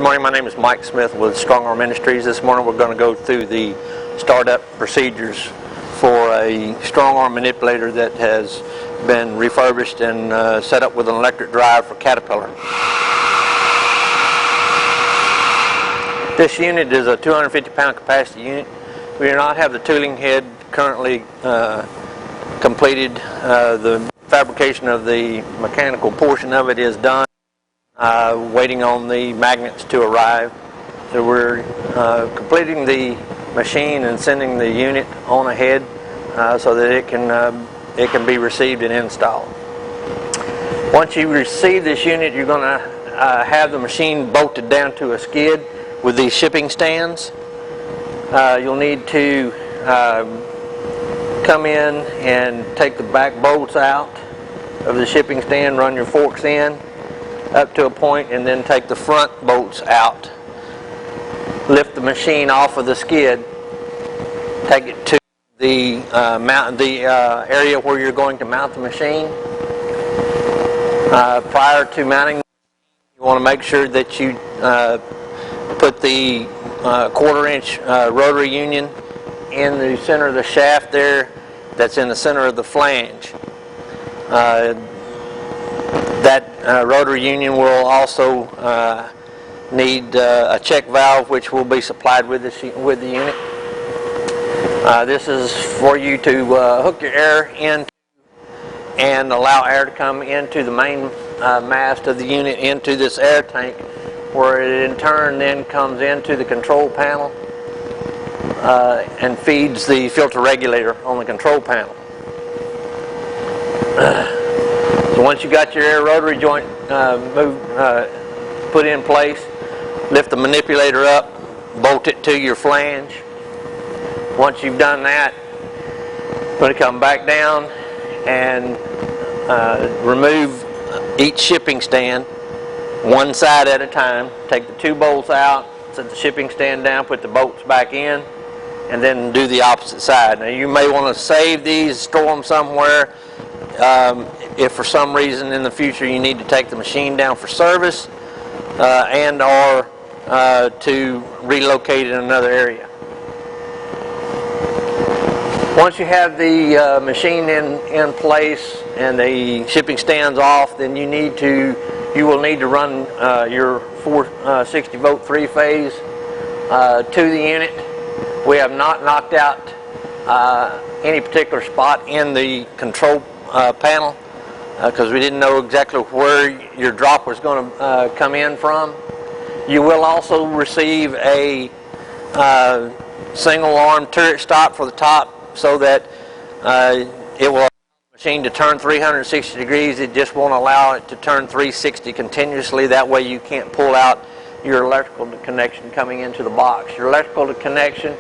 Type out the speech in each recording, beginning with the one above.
morning, my name is Mike Smith with Strong Arm Industries. This morning we're going to go through the startup procedures for a strong arm manipulator that has been refurbished and set up with an electric drive for Caterpillar. This unit is a 250-pound capacity unit. We do not have the tooling head currently completed. The fabrication of the mechanical portion of it is done. Waiting on the magnets to arrive. So we're completing the machine and sending the unit on ahead so that it can be received and installed. Once you receive this unit, you're going to have the machine bolted down to a skid with these shipping stands. You'll need to come in and take the back bolts out of the shipping stand, run your forks in up to a point, and then take the front bolts out. Lift the machine off of the skid, take it to the area where you're going to mount the machine. Prior to mounting, you want to make sure that you put the quarter-inch rotary union in the center of the shaft there. That's in the center of the flange. That rotary union will also need a check valve, which will be supplied with the unit. This is for you to hook your air in and allow air to come into the main mast of the unit into this air tank, where it in turn then comes into the control panel and feeds the filter regulator on the control panel. So once you got your air rotary joint put in place, lift the manipulator up, bolt it to your flange. Once you've done that, going to come back down and remove each shipping stand one side at a time. Take the two bolts out, set the shipping stand down, put the bolts back in, and then do the opposite side. Now you may want to save these, store them somewhere. If for some reason in the future you need to take the machine down for service and or to relocate in another area. Once you have the machine in place and the shipping stands off, then you will need to run your 460 volt 3-phase to the unit. We have not knocked out any particular spot in the control panel because we didn't know exactly where your drop was going to come in from. You will also receive a single arm turret stop for the top, so that it will allow the machine to turn 360 degrees. It just won't allow it to turn 360 continuously. That way you can't pull out your electrical connection coming into the box. Your electrical connection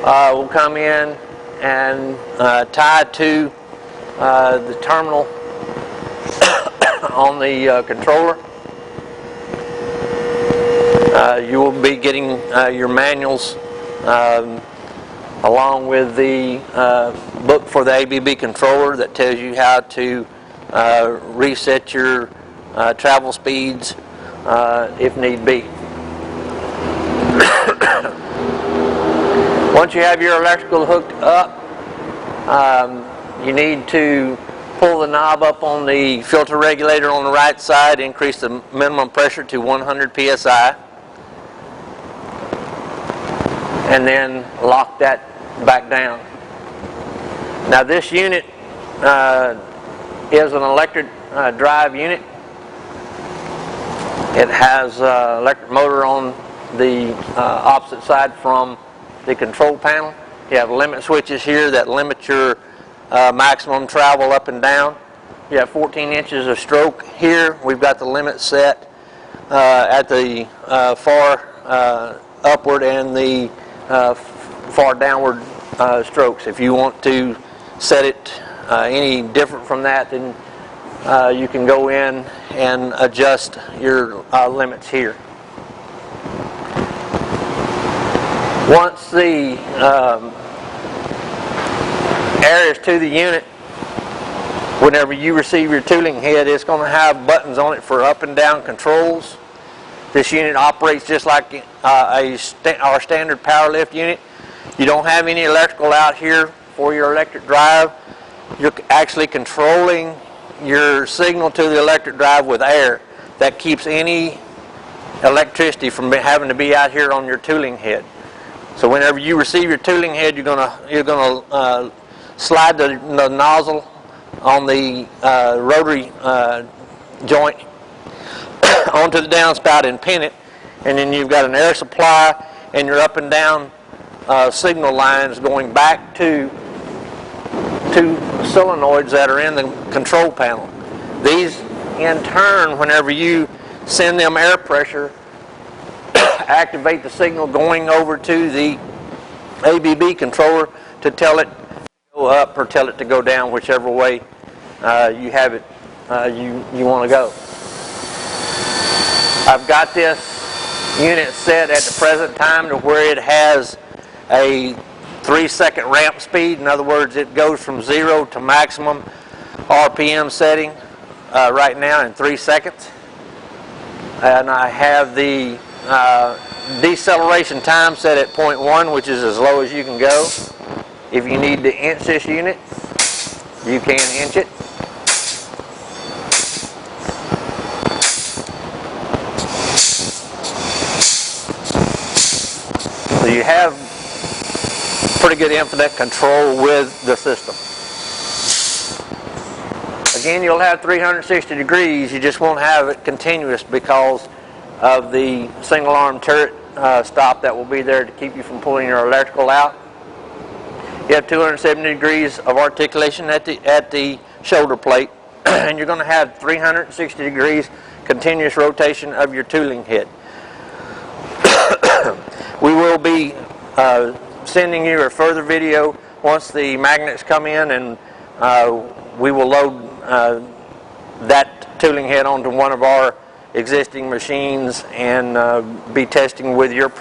will come in and tied to the terminal on the controller. You will be getting your manuals along with the book for the ABB controller that tells you how to reset your travel speeds if need be. Once you have your electrical hooked up, you need to pull the knob up on the filter regulator on the right side, increase the minimum pressure to 100 psi, and then lock that back down. Now this unit is an electric drive unit. It has an electric motor on the opposite side from the control panel. You have limit switches here that limit your maximum travel up and down. You have 14 inches of stroke here. We've got the limit set at the far upward and the far downward strokes. If you want to set it any different from that, then you can go in and adjust your limits here. Once the air is to the unit, whenever you receive your tooling head, it's going to have buttons on it for up and down controls. This unit operates just like our standard power lift unit. You don't have any electrical out here for your electric drive. You're actually controlling your signal to the electric drive with air. That keeps any electricity from having to be out here on your tooling head. So whenever you receive your tooling head, you're gonna slide the nozzle on the rotary joint onto the downspout and pin it, and then you've got an air supply and your up and down signal lines going back to two solenoids that are in the control panel. These in turn, whenever you send them air pressure, activate the signal going over to the ABB controller to tell it to go up or tell it to go down, whichever way you have it you want to go. I've got this unit set at the present time to where it has a 3-second ramp speed. In other words, it goes from 0 to maximum RPM setting right now in 3 seconds. And I have the deceleration time set at 0.1, which is as low as you can go. If you need to inch this unit, you can inch it. So you have pretty good infinite control with the system. Again, you'll have 360 degrees, you just won't have it continuous because of the single arm turret stop that will be there to keep you from pulling your electrical out. You have 270 degrees of articulation at the shoulder plate, and you're going to have 360 degrees continuous rotation of your tooling head. We will be sending you a further video once the magnets come in, and we will load that tooling head onto one of our existing machines and be testing with your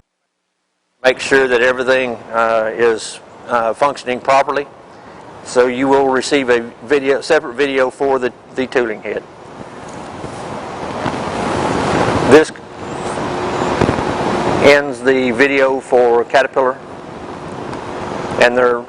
make sure that everything is functioning properly. So you will receive a separate video for the tooling head. This ends the video for Caterpillar and their